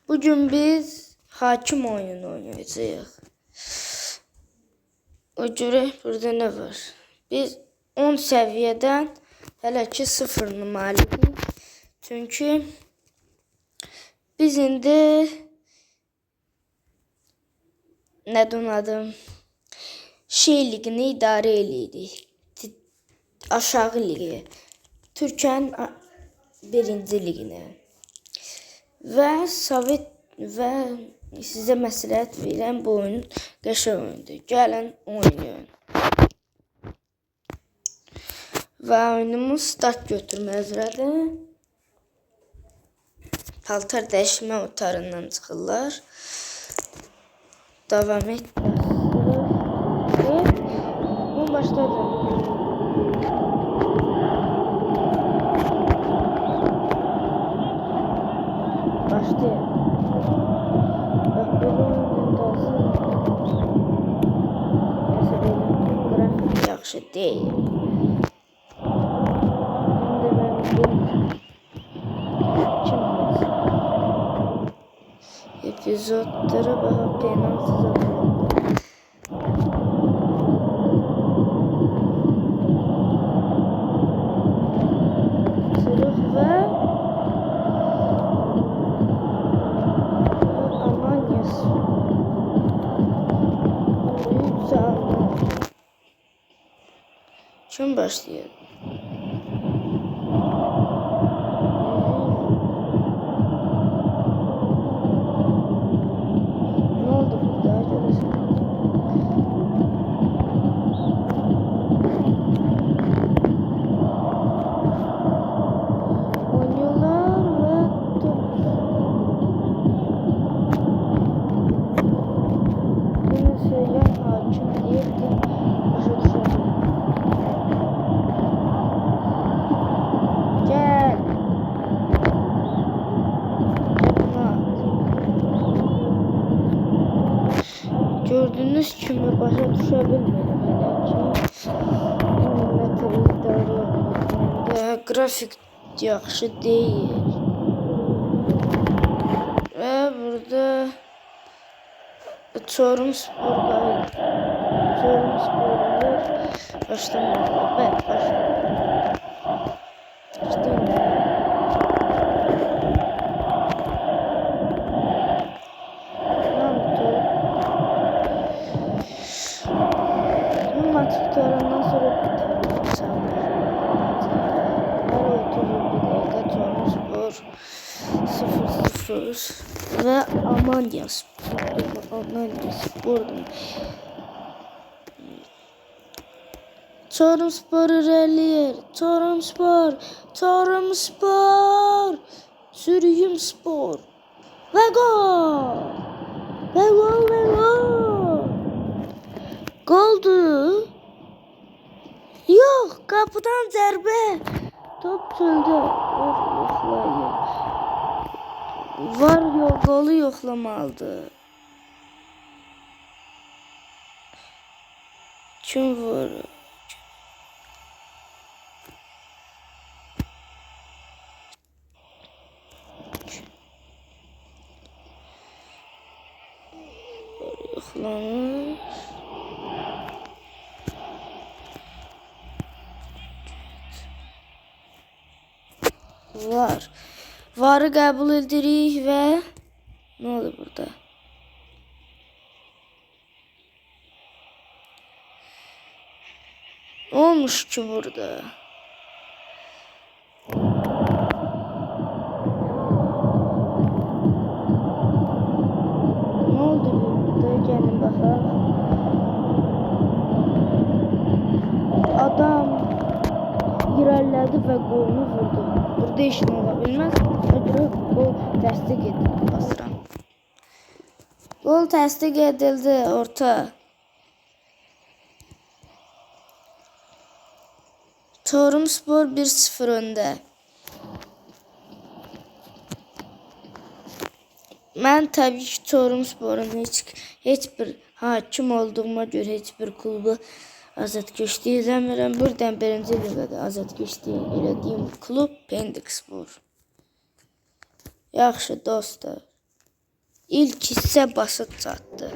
Bugün biz hakim oyunu oynayacağıq. O görə burada ne var? Biz 10 səviyyədən hələ ki 0 numaralıyıq. Çünkü biz indi nədən adım şey ligini idarə edirik. Aşağı ligi. Türkiyənin birinci ligini. Və Sovet və sizə məsləhət verirəm, bu oyun qəşəng oyundur. Gəlin oynayın. Və oyunumuz start götürmə üzrədir. Paltar dəyişmə otarından çıxırlar. Davam et. Bu başladı. Başlayalım. Bak böyle oyundan grafik yaxşı değil. Epizodlara baxa penaltı zamanında. Sırıq və Amanyas. Büyük canlı. Kim başlayır? Gördüğünüz kimi başa düşə bilmirəm hələ ki. Grafik yaxşı deyil. Və burada Çorumspor başlamalı. Tutarından sonra Çorumspor 0-0 ve Amanyaspor'dan Çorumspor ilerliyor. Çorumspor Sürüyümspor ve gol goldu. Yok, kapıdan zərbe. Top çöldə. Var yok, golu yoxlamalıdır. Kim vurur? Yoxlanır. Varı qəbul edirik və nə olur burada? Olmuş ki burada. Ne oldu burada? Gəlin baxaq. Adam irəlilədi və qolunu vurdu. Burada işin ola bilməz. Gol təsdiq edildi. Basıram. Gol təsdiq edildi. Orta. Çorumspor 1-0 öndə. Mən təbii ki Çorumsporun heç bir hakim olduğuma görə heç bir klubu azadkeşliği izləmirəm. Buradan birinci liqada azadkeşliği elədiyim klub Pendikspor. Yaxşı dostlar. İlk hissə basit çatdı.